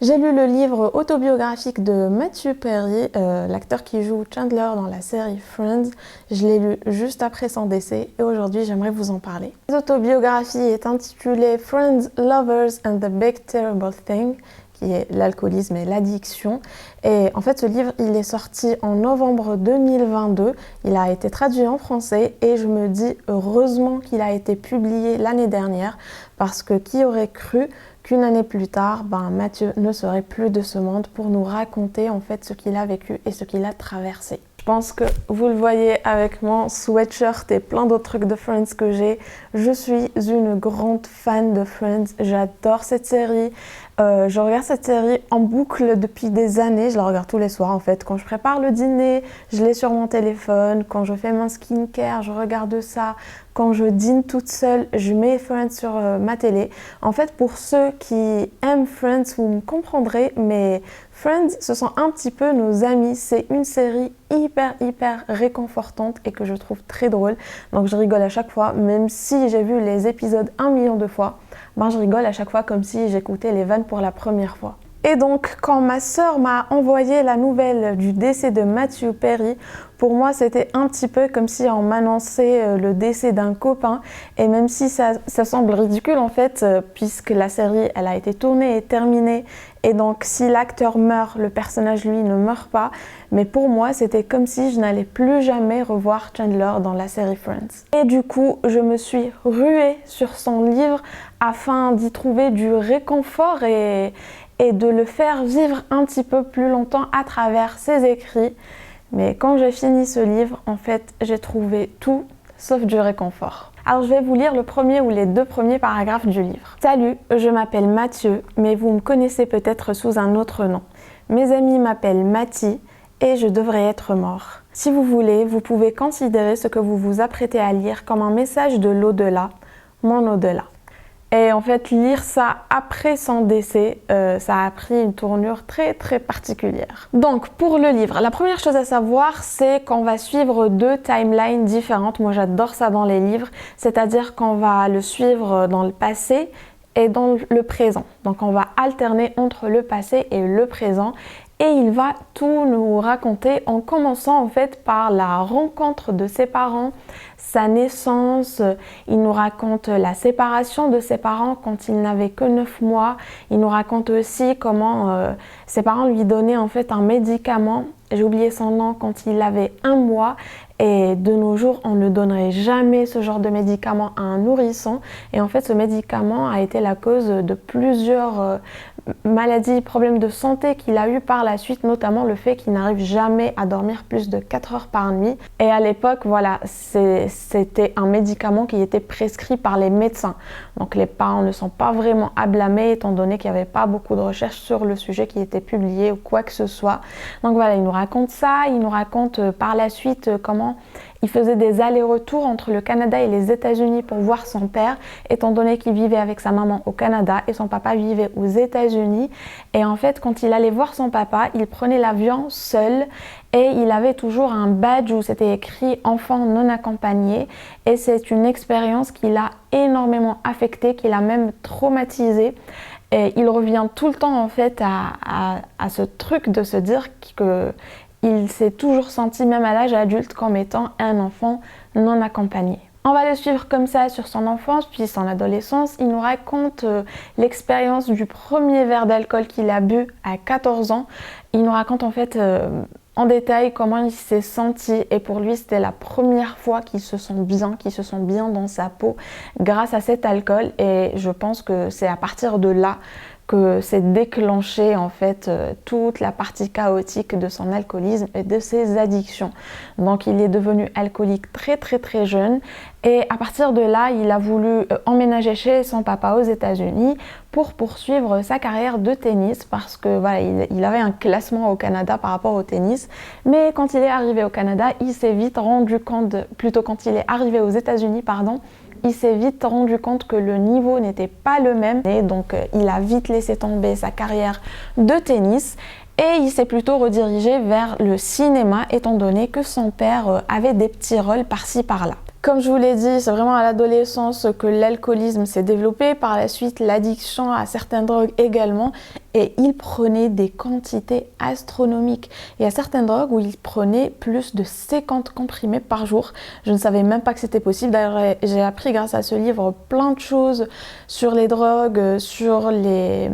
J'ai lu le livre autobiographique de Matthew Perry, l'acteur qui joue Chandler dans la série Friends. Je l'ai lu juste après son décès et aujourd'hui j'aimerais vous en parler. L'autobiographie est intitulée Friends, Lovers and the Big Terrible Thing, qui est l'alcoolisme et l'addiction. Et en fait, ce livre, il est sorti en novembre 2022. Il a été traduit en français et je me dis heureusement qu'il a été publié l'année dernière parce que qui aurait cru qu'une année plus tard, Mathieu ne serait plus de ce monde pour nous raconter en fait ce qu'il a vécu et ce qu'il a traversé. Je pense que vous le voyez avec mon sweatshirt et plein d'autres trucs de Friends que j'ai. Je suis une grande fan de Friends. J'adore cette série. Je regarde cette série en boucle depuis des années. Je la regarde tous les soirs en fait. Quand je prépare le dîner, je l'ai sur mon téléphone. Quand je fais mon skincare, je regarde ça. Quand je dîne toute seule, je mets Friends sur ma télé. En fait, pour ceux qui aiment Friends, vous me comprendrez, mais Friends, ce sont un petit peu nos amis. C'est une série hyper réconfortante et que je trouve très drôle. Donc je rigole à chaque fois, même si j'ai vu les épisodes 1 million de fois. Je rigole à chaque fois comme si j'écoutais les vannes pour la première fois. Et donc, quand ma sœur m'a envoyé la nouvelle du décès de Matthew Perry, pour moi, c'était un petit peu comme si on m'annonçait le décès d'un copain. Et même si ça semble ridicule en fait, puisque la série, elle a été tournée et terminée. Et donc, si l'acteur meurt, le personnage, lui, ne meurt pas. Mais pour moi, c'était comme si je n'allais plus jamais revoir Chandler dans la série Friends. Et du coup, je me suis ruée sur son livre afin d'y trouver du réconfort et de le faire vivre un petit peu plus longtemps à travers ses écrits. Mais quand j'ai fini ce livre, en fait, j'ai trouvé tout sauf du réconfort. Alors je vais vous lire le premier ou les 2 premiers paragraphes du livre. Salut, je m'appelle Mathieu, mais vous me connaissez peut-être sous un autre nom. Mes amis m'appellent Mathie et je devrais être mort. Si vous voulez, vous pouvez considérer ce que vous vous apprêtez à lire comme un message de l'au-delà, mon au-delà. Et en fait, lire ça après son décès, ça a pris une tournure très particulière. Donc, pour le livre, la première chose à savoir, c'est qu'on va suivre 2 timelines différentes. Moi, j'adore ça dans les livres, c'est-à-dire qu'on va le suivre dans le passé et dans le présent. Donc, on va alterner entre le passé et le présent. Et il va tout nous raconter en commençant en fait par la rencontre de ses parents, sa naissance. Il nous raconte la séparation de ses parents quand il n'avait que 9 mois. Il nous raconte aussi comment ses parents lui donnaient en fait un médicament. J'ai oublié son nom, quand il avait 1 mois. Et de nos jours, on ne donnerait jamais ce genre de médicament à un nourrisson. Et en fait, ce médicament a été la cause de plusieurs maladies, problèmes de santé qu'il a eu par la suite, notamment le fait qu'il n'arrive jamais à dormir plus de 4 heures par nuit. Et à l'époque, voilà, c'était un médicament qui était prescrit par les médecins. Donc les parents ne sont pas vraiment à blâmer étant donné qu'il n'y avait pas beaucoup de recherches sur le sujet qui étaient publiées ou quoi que ce soit. Donc voilà, il nous raconte ça, il nous raconte par la suite comment il faisait des allers-retours entre le Canada et les États-Unis pour voir son père, étant donné qu'il vivait avec sa maman au Canada et son papa vivait aux États-Unis. Et en fait, quand il allait voir son papa, il prenait l'avion seul et il avait toujours un badge où c'était écrit « enfant non accompagné ». Et c'est une expérience qui l'a énormément affecté, qui l'a même traumatisé. Et il revient tout le temps en fait à ce truc de se dire que il s'est toujours senti, même à l'âge adulte, comme étant un enfant non accompagné. On va le suivre comme ça sur son enfance, puis son adolescence. Il nous raconte l'expérience du premier verre d'alcool qu'il a bu à 14 ans. Il nous raconte en fait en détail comment il s'est senti et pour lui c'était la première fois qu'il se sent bien dans sa peau grâce à cet alcool et je pense que c'est à partir de là que s'est déclenché en fait toute la partie chaotique de son alcoolisme et de ses addictions. Donc il est devenu alcoolique très jeune et à partir de là il a voulu emménager chez son papa aux États-Unis pour poursuivre sa carrière de tennis parce que voilà, il avait un classement au Canada par rapport au tennis. Mais quand il est arrivé au Canada, il s'est vite rendu compte, quand il est arrivé aux États-Unis, pardon, il s'est vite rendu compte que le niveau n'était pas le même et donc il a vite laissé tomber sa carrière de tennis et il s'est plutôt redirigé vers le cinéma étant donné que son père avait des petits rôles par-ci par-là. Comme je vous l'ai dit, c'est vraiment à l'adolescence que l'alcoolisme s'est développé, par la suite l'addiction à certaines drogues également, et il prenait des quantités astronomiques. Il y a certaines drogues où il prenait plus de 50 comprimés par jour. Je ne savais même pas que c'était possible. D'ailleurs, j'ai appris grâce à ce livre plein de choses sur les drogues, sur les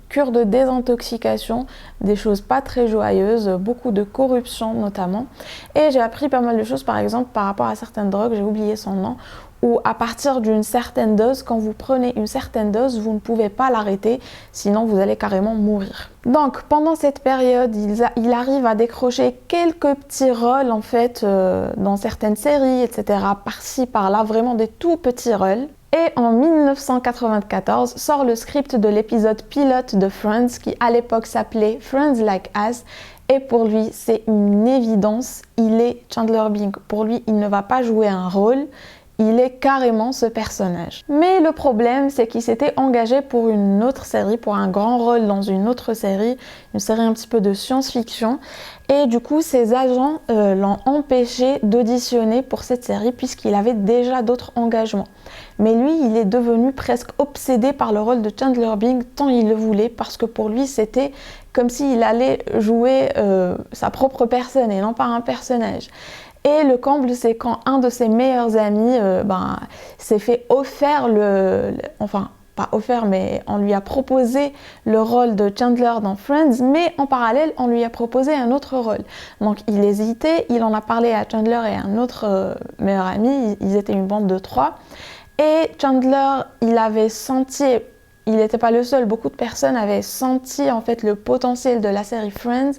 cures de désintoxication, des choses pas très joyeuses, beaucoup de corruption notamment. Et j'ai appris pas mal de choses, par exemple, par rapport à certaines drogues, j'ai oublié son nom, où à partir d'une certaine dose, quand vous prenez une certaine dose, vous ne pouvez pas l'arrêter, sinon vous allez carrément mourir. Donc pendant cette période, il arrive à décrocher quelques petits rôles en fait dans certaines séries, etc. Par-ci, par-là, vraiment des tout petits rôles. Et en 1994 sort le script de l'épisode pilote de Friends qui à l'époque s'appelait Friends Like Us. Et pour lui, c'est une évidence, il est Chandler Bing. Pour lui, il ne va pas jouer un rôle, il est carrément ce personnage. Mais le problème, c'est qu'il s'était engagé pour une autre série, pour un grand rôle dans une autre série, une série un petit peu de science-fiction. Et du coup, ses agents l'ont empêché d'auditionner pour cette série puisqu'il avait déjà d'autres engagements. Mais lui, il est devenu presque obsédé par le rôle de Chandler Bing tant il le voulait parce que pour lui, c'était comme s'il allait jouer sa propre personne et non pas un personnage. Et le comble, c'est quand un de ses meilleurs amis s'est fait offert enfin, pas offert, mais on lui a proposé le rôle de Chandler dans Friends, mais en parallèle, on lui a proposé un autre rôle. Donc il hésitait, il en a parlé à Chandler et à un autre meilleur ami, ils étaient une bande de 3. Et Chandler, il avait senti, il n'était pas le seul, beaucoup de personnes avaient senti en fait le potentiel de la série Friends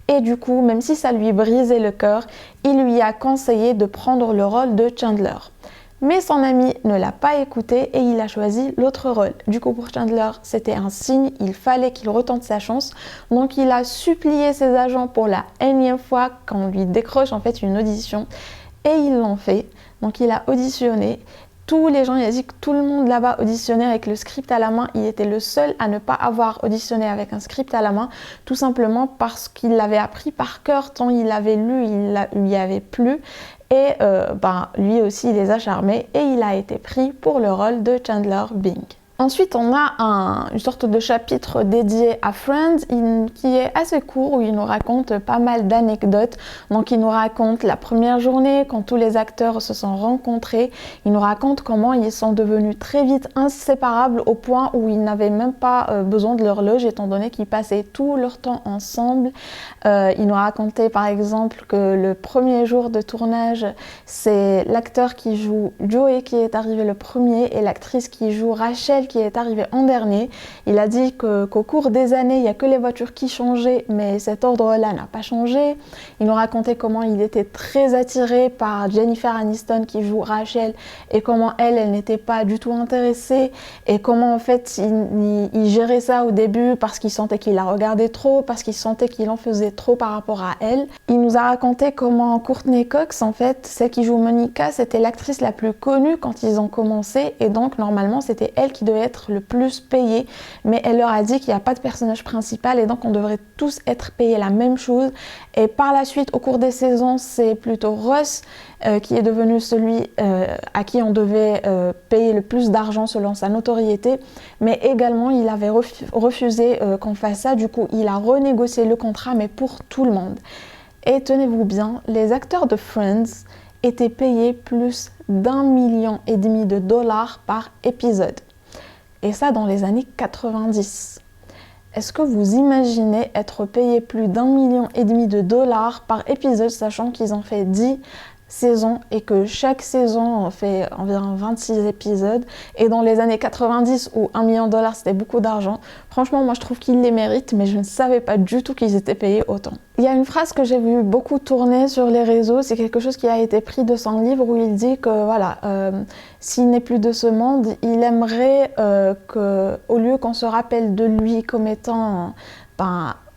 et du coup, même si ça lui brisait le cœur, il lui a conseillé de prendre le rôle de Chandler. Mais son ami ne l'a pas écouté et il a choisi l'autre rôle. Du coup, pour Chandler, c'était un signe, il fallait qu'il retente sa chance. Donc, il a supplié ses agents pour la énième fois qu'on lui décroche en fait une audition et ils l'ont fait. Donc, il a auditionné. Tous les gens, il a dit que tout le monde là-bas auditionnait avec le script à la main. Il était le seul à ne pas avoir auditionné avec un script à la main, tout simplement parce qu'il l'avait appris par cœur, tant il l'avait lu, il lui avait plu. Et lui aussi, il les a charmés et il a été pris pour le rôle de Chandler Bing. Ensuite, on a une sorte de chapitre dédié à Friends qui est assez court où il nous raconte pas mal d'anecdotes. Donc, il nous raconte la première journée quand tous les acteurs se sont rencontrés. Il nous raconte comment ils sont devenus très vite inséparables au point où ils n'avaient même pas besoin de l'horloge étant donné qu'ils passaient tout leur temps ensemble. Il nous racontait par exemple que le premier jour de tournage, c'est l'acteur qui joue Joey qui est arrivé le premier et l'actrice qui joue Rachel qui est arrivé en dernier. Il a dit qu'au cours des années, il n'y a que les voitures qui changeaient, mais cet ordre-là n'a pas changé. Il nous racontait comment il était très attiré par Jennifer Aniston qui joue Rachel et comment elle n'était pas du tout intéressée et comment en fait il gérait ça au début parce qu'il sentait qu'il la regardait trop, parce qu'il sentait qu'il en faisait trop par rapport à elle. Il nous a raconté comment Courtney Cox, en fait, celle qui joue Monica, c'était l'actrice la plus connue quand ils ont commencé et donc normalement c'était elle qui devait être le plus payée, mais elle leur a dit qu'il n'y a pas de personnage principal et donc on devrait tous être payés la même chose. Et par la suite, au cours des saisons, c'est plutôt Ross qui est devenu celui à qui on devait payer le plus d'argent selon sa notoriété, mais également il avait refusé qu'on fasse ça, du coup il a renégocié le contrat mais pour tout le monde. Et tenez-vous bien, les acteurs de Friends étaient payés plus d'1,5 million de dollars par épisode. Et ça dans les années 90. Est-ce que vous imaginez être payé plus d'1,5 million de dollars par épisode, sachant qu'ils ont fait 10 saisons et que chaque saison fait environ 26 épisodes, et dans les années 90 où 1 million de dollars c'était beaucoup d'argent, franchement moi je trouve qu'ils les méritent, mais je ne savais pas du tout qu'ils étaient payés autant. Il y a une phrase que j'ai vu beaucoup tourner sur les réseaux, c'est quelque chose qui a été pris de son livre où il dit que voilà, s'il n'est plus de ce monde, il aimerait qu'au lieu qu'on se rappelle de lui comme étant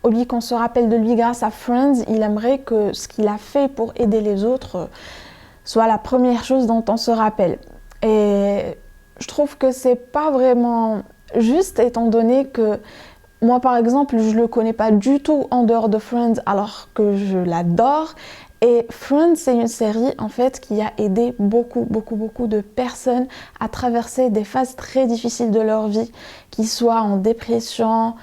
au lieu qu'on se rappelle de lui grâce à Friends, il aimerait que ce qu'il a fait pour aider les autres soit la première chose dont on se rappelle. Et je trouve que c'est pas vraiment juste étant donné que moi par exemple, je le connais pas du tout en dehors de Friends alors que je l'adore. Et Friends, c'est une série en fait qui a aidé beaucoup de personnes à traverser des phases très difficiles de leur vie, qu'ils soient en dépression,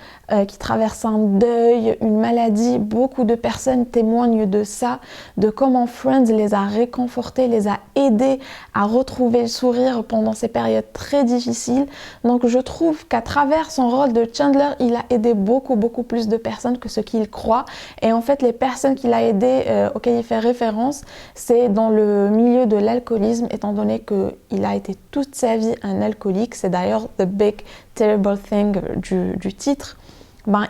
qui traversent un deuil, une maladie. Beaucoup de personnes témoignent de ça, de comment Friends les a réconfortés, les a aidés à retrouver le sourire pendant ces périodes très difficiles. Donc je trouve qu'à travers son rôle de Chandler, il a aidé beaucoup plus de personnes que ce qu'il croit. Et en fait, les personnes qu'il a aidées, auxquelles il fait référence, c'est dans le milieu de l'alcoolisme, étant donné qu'il a été toute sa vie un alcoolique. C'est d'ailleurs The Big Terrible Thing du titre.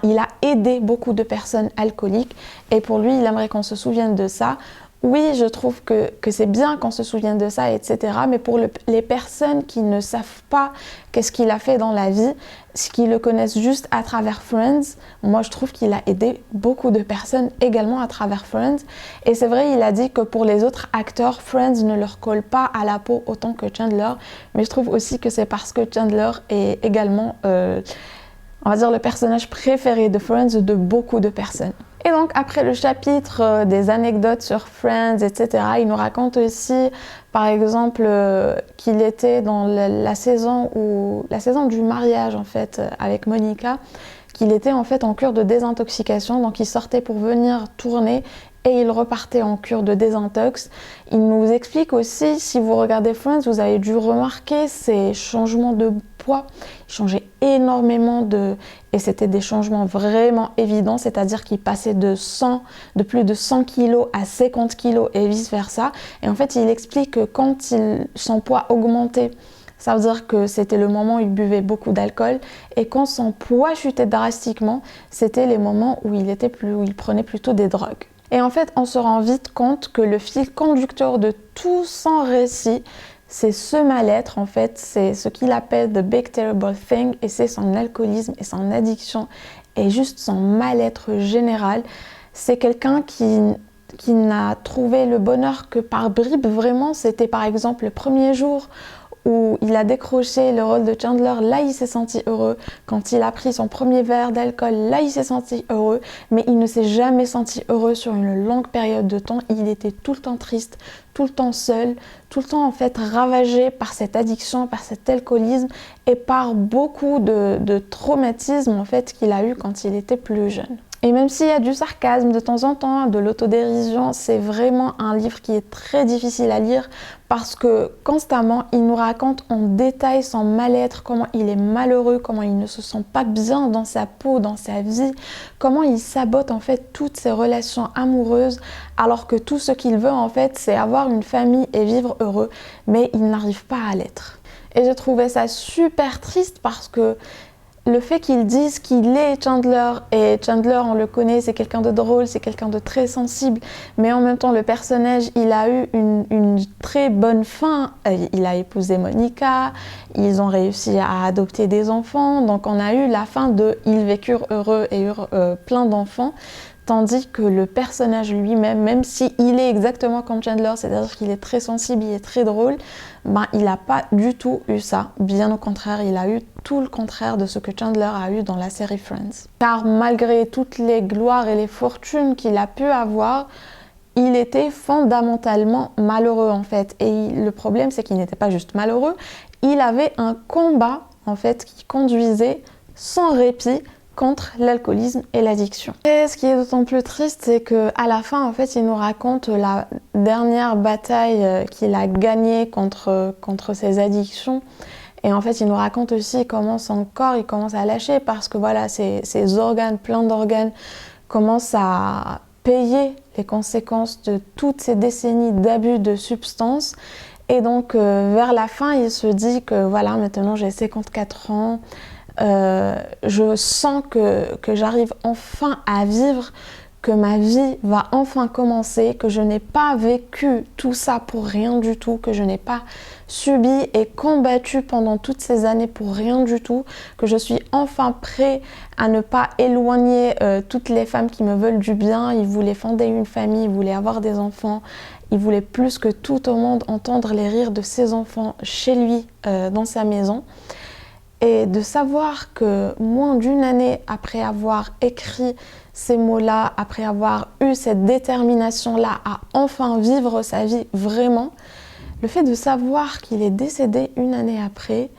Il a aidé beaucoup de personnes alcooliques et pour lui, il aimerait qu'on se souvienne de ça. Oui, je trouve que c'est bien qu'on se souvienne de ça, etc. Mais pour les personnes qui ne savent pas qu'est-ce qu'il a fait dans la vie, qui le connaissent juste à travers Friends, moi je trouve qu'il a aidé beaucoup de personnes également à travers Friends. Et c'est vrai, il a dit que pour les autres acteurs, Friends ne leur colle pas à la peau autant que Chandler. Mais je trouve aussi que c'est parce que Chandler est également, on va dire, le personnage préféré de Friends de beaucoup de personnes. Et donc après le chapitre des anecdotes sur Friends, etc., il nous raconte aussi, par exemple, qu'il était dans la saison du mariage en fait avec Monica, qu'il était en fait en cure de désintoxication, donc il sortait pour venir tourner et il repartait en cure de désintox. Il nous explique aussi, si vous regardez Friends, vous avez dû remarquer ces changements de poids. Il changeait énormément et c'était des changements vraiment évidents, c'est-à-dire qu'il passait de plus de 100 kg à 50 kg et vice-versa. Et en fait, il explique que quand son poids augmentait, ça veut dire que c'était le moment où il buvait beaucoup d'alcool, et quand son poids chutait drastiquement, c'était les moments où il prenait plutôt des drogues. Et en fait, on se rend vite compte que le fil conducteur de tout son récit, c'est ce mal-être, en fait, c'est ce qu'il appelle The Big Terrible Thing, et c'est son alcoolisme et son addiction, et juste son mal-être général. C'est quelqu'un qui n'a trouvé le bonheur que par bribes, vraiment. C'était par exemple le premier jour où il a décroché le rôle de Chandler, là il s'est senti heureux. Quand il a pris son premier verre d'alcool, là il s'est senti heureux. Mais il ne s'est jamais senti heureux sur une longue période de temps. Il était tout le temps triste, tout le temps seul, tout le temps en fait ravagé par cette addiction, par cet alcoolisme et par beaucoup de traumatismes en fait qu'il a eu quand il était plus jeune. Et même s'il y a du sarcasme de temps en temps, de l'autodérision, c'est vraiment un livre qui est très difficile à lire parce que constamment, il nous raconte en détail son mal-être, comment il est malheureux, comment il ne se sent pas bien dans sa peau, dans sa vie, comment il sabote en fait toutes ses relations amoureuses alors que tout ce qu'il veut en fait, c'est avoir une famille et vivre heureux, mais il n'arrive pas à l'être. Et j'ai trouvé ça super triste parce que le fait qu'ils disent qu'il est Chandler, et Chandler on le connaît, c'est quelqu'un de drôle, c'est quelqu'un de très sensible, mais en même temps le personnage il a eu une très bonne fin, il a épousé Monica, ils ont réussi à adopter des enfants, donc on a eu la fin de ils vécurent heureux et eurent plein d'enfants. Tandis que le personnage lui-même, même s'il est exactement comme Chandler, c'est-à-dire qu'il est très sensible, il est très drôle, il n'a pas du tout eu ça. Bien au contraire, il a eu tout le contraire de ce que Chandler a eu dans la série Friends. Car malgré toutes les gloires et les fortunes qu'il a pu avoir, il était fondamentalement malheureux en fait. Et le problème, c'est qu'il n'était pas juste malheureux, il avait un combat en fait qui conduisait sans répit contre l'alcoolisme et l'addiction. Et ce qui est d'autant plus triste, c'est qu'à la fin, en fait, il nous raconte la dernière bataille qu'il a gagnée contre ses addictions. Et en fait, il nous raconte aussi comment son corps, il commence à lâcher parce que voilà, ses organes, plein d'organes, commencent à payer les conséquences de toutes ces décennies d'abus de substances. Et donc, vers la fin, il se dit que voilà, maintenant j'ai 54 ans, je sens que j'arrive enfin à vivre, que ma vie va enfin commencer, que je n'ai pas vécu tout ça pour rien du tout, que je n'ai pas subi et combattu pendant toutes ces années pour rien du tout, que je suis enfin prêt à ne pas éloigner toutes les femmes qui me veulent du bien. Il voulait fonder une famille, il voulait avoir des enfants, il voulait plus que tout au monde entendre les rires de ses enfants chez lui dans sa maison. Et de savoir que moins d'une année après avoir écrit ces mots-là, après avoir eu cette détermination-là à enfin vivre sa vie vraiment, le fait de savoir qu'il est décédé une année après,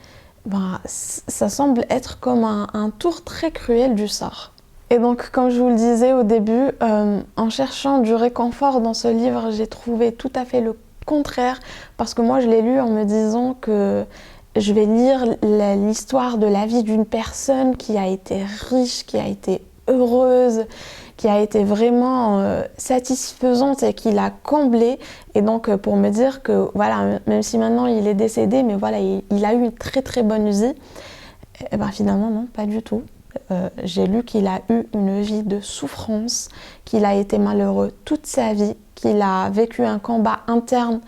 ben, ça semble être comme un tour très cruel du sort. Et donc, comme je vous le disais au début, en cherchant du réconfort dans ce livre, j'ai trouvé tout à fait le contraire, parce que moi je l'ai lu en me disant que je vais lire l'histoire de la vie d'une personne qui a été riche, qui a été heureuse, qui a été vraiment satisfaisante et qui l'a comblée. Et donc pour me dire que voilà, même si maintenant il est décédé, mais voilà, il a eu une très très bonne vie, et ben finalement non, pas du tout. J'ai lu qu'il a eu une vie de souffrance, qu'il a été malheureux toute sa vie, qu'il a vécu un combat interne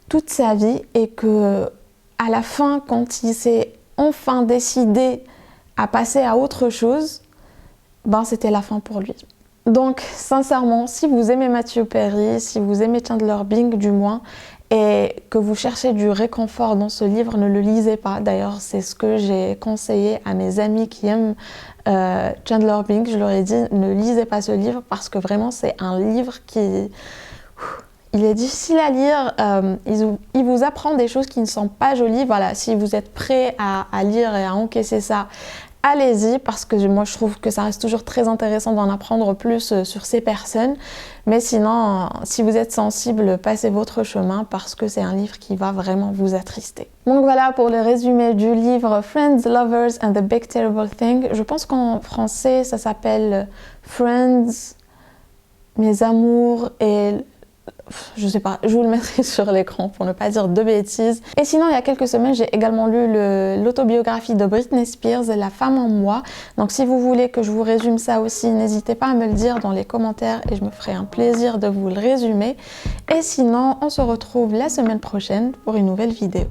toute sa vie et que à la fin, quand il s'est enfin décidé à passer à autre chose, ben c'était la fin pour lui. Donc sincèrement, si vous aimez Matthew Perry, si vous aimez Chandler Bing du moins, et que vous cherchez du réconfort dans ce livre, ne le lisez pas. D'ailleurs, c'est ce que j'ai conseillé à mes amis qui aiment Chandler Bing. Je leur ai dit, ne lisez pas ce livre parce que vraiment, c'est un livre qui... Il est difficile à lire, il vous apprend des choses qui ne sont pas jolies. Voilà, si vous êtes prêt à lire et à encaisser ça, allez-y, parce que moi je trouve que ça reste toujours très intéressant d'en apprendre plus sur ces personnes. Mais sinon, si vous êtes sensible, passez votre chemin parce que c'est un livre qui va vraiment vous attrister. Donc voilà pour le résumé du livre Friends, Lovers and the Big Terrible Thing. Je pense qu'en français ça s'appelle Friends, Mes Amours et... je sais pas, je vous le mettrai sur l'écran pour ne pas dire de bêtises. Et sinon, il y a quelques semaines, j'ai également lu l'autobiographie de Britney Spears, La femme en moi. Donc si vous voulez que je vous résume ça aussi, n'hésitez pas à me le dire dans les commentaires et je me ferai un plaisir de vous le résumer. Et sinon, on se retrouve la semaine prochaine pour une nouvelle vidéo.